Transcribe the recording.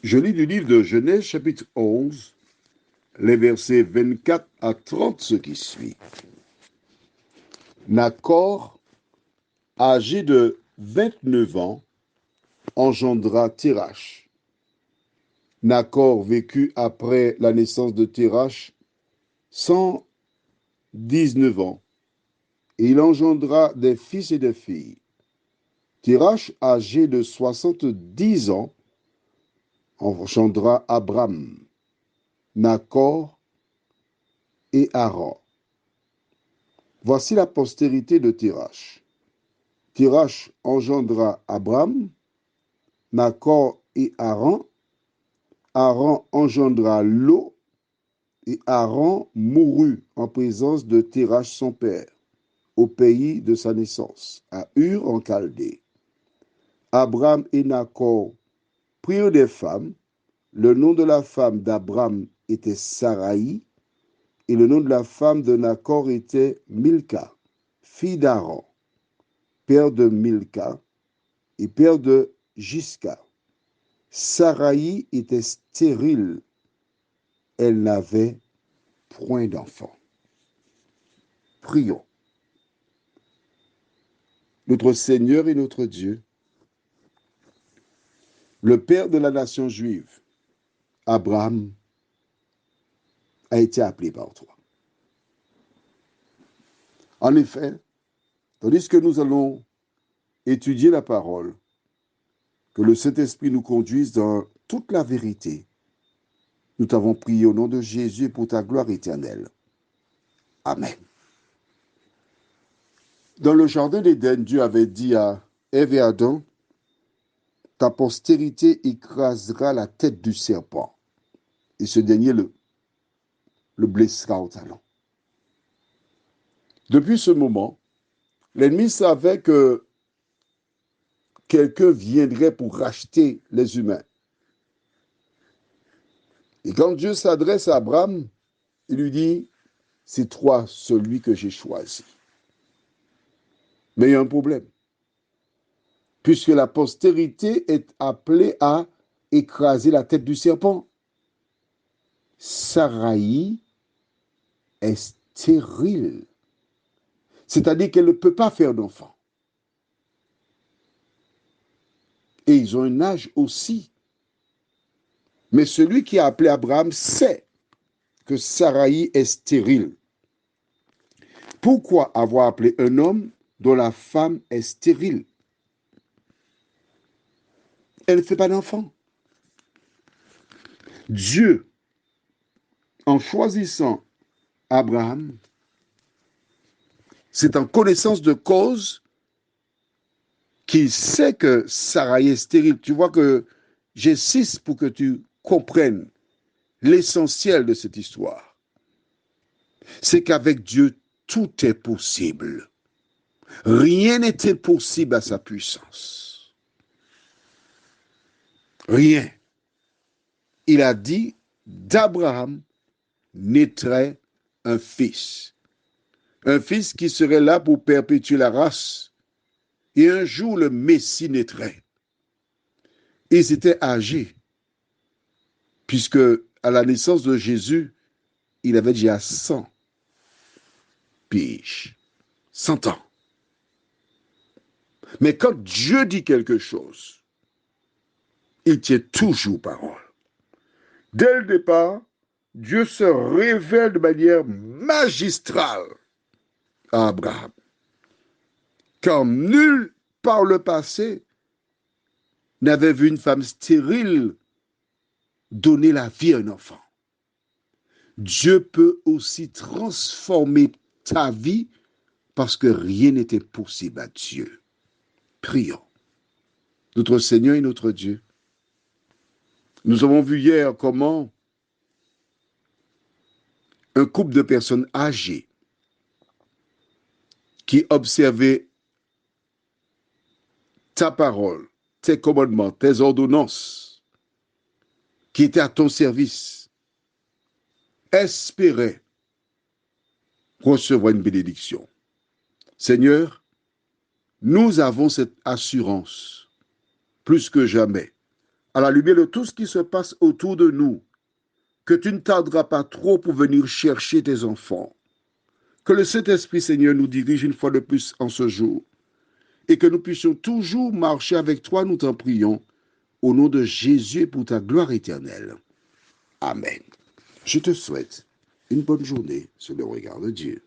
Je lis du livre de Genèse, chapitre 11, les versets 24 à 30, ce qui suit. Nachor, âgé de 29 ans, engendra Térach. Nachor vécut après la naissance de Térach 119 ans, et il engendra des fils et des filles. Térach, âgé de 70 ans, engendra Abram, Nachor et Haran. Voici la postérité de Térach. Térach engendra Abram, Nachor et Haran. Haran engendra Lot, et Haran mourut en présence de Térach son père, au pays de sa naissance, à Ur en Chaldée. Abram et Nachor prirent des femmes. Le nom de la femme d'Abram était Saraï, et le nom de la femme de Nachor était Milka, fille d'Haran, père de Milka et père de Gisca. Saraï était stérile, elle n'avait point d'enfant. Prions. Notre Seigneur et notre Dieu, le père de la nation juive, Abraham, a été appelé par toi. En effet, tandis que nous allons étudier la parole, que le Saint-Esprit nous conduise dans toute la vérité, nous t'avons prié au nom de Jésus et pour ta gloire éternelle. Amen. Dans le jardin d'Éden, Dieu avait dit à Ève et Adam, ta postérité écrasera la tête du serpent, et ce dernier le blessera au talon. Depuis ce moment, l'ennemi savait que quelqu'un viendrait pour racheter les humains. Et quand Dieu s'adresse à Abraham, il lui dit, c'est toi celui que j'ai choisi. Mais il y a un problème. Puisque la postérité est appelée à écraser la tête du serpent. Saraï est stérile. C'est-à-dire qu'elle ne peut pas faire d'enfant. Et ils ont un âge aussi. Mais celui qui a appelé Abraham sait que Saraï est stérile. Pourquoi avoir appelé un homme dont la femme est stérile? Elle ne fait pas d'enfant. Dieu, en choisissant Abraham, c'est en connaissance de cause qu'il sait que Saraï est stérile. Tu vois que j'insiste pour que tu comprennes l'essentiel de cette histoire. C'est qu'avec Dieu, tout est possible. Rien n'est impossible à sa puissance. Rien. Il a dit, d'Abraham naîtrait un fils. Un fils qui serait là pour perpétuer la race. Et un jour, le Messie naîtrait. Ils étaient âgés, puisque à la naissance de Jésus, il avait déjà 100 piges, 100 ans. Mais quand Dieu dit quelque chose, il tient toujours parole. Dès le départ, Dieu se révèle de manière magistrale à Abraham. Car nul par le passé n'avait vu une femme stérile donner la vie à un enfant. Dieu peut aussi transformer ta vie parce que rien n'était possible à Dieu. Prions. Notre Seigneur et notre Dieu, nous avons vu hier comment un couple de personnes âgées qui observaient ta parole, tes commandements, tes ordonnances, qui étaient à ton service, espéraient recevoir une bénédiction. Seigneur, nous avons cette assurance, plus que jamais, à la lumière de tout ce qui se passe autour de nous, que tu ne tarderas pas trop pour venir chercher tes enfants. Que le Saint-Esprit, Seigneur, nous dirige une fois de plus en ce jour et que nous puissions toujours marcher avec toi, nous t'en prions, au nom de Jésus et pour ta gloire éternelle. Amen. Je te souhaite une bonne journée sur le regard de Dieu.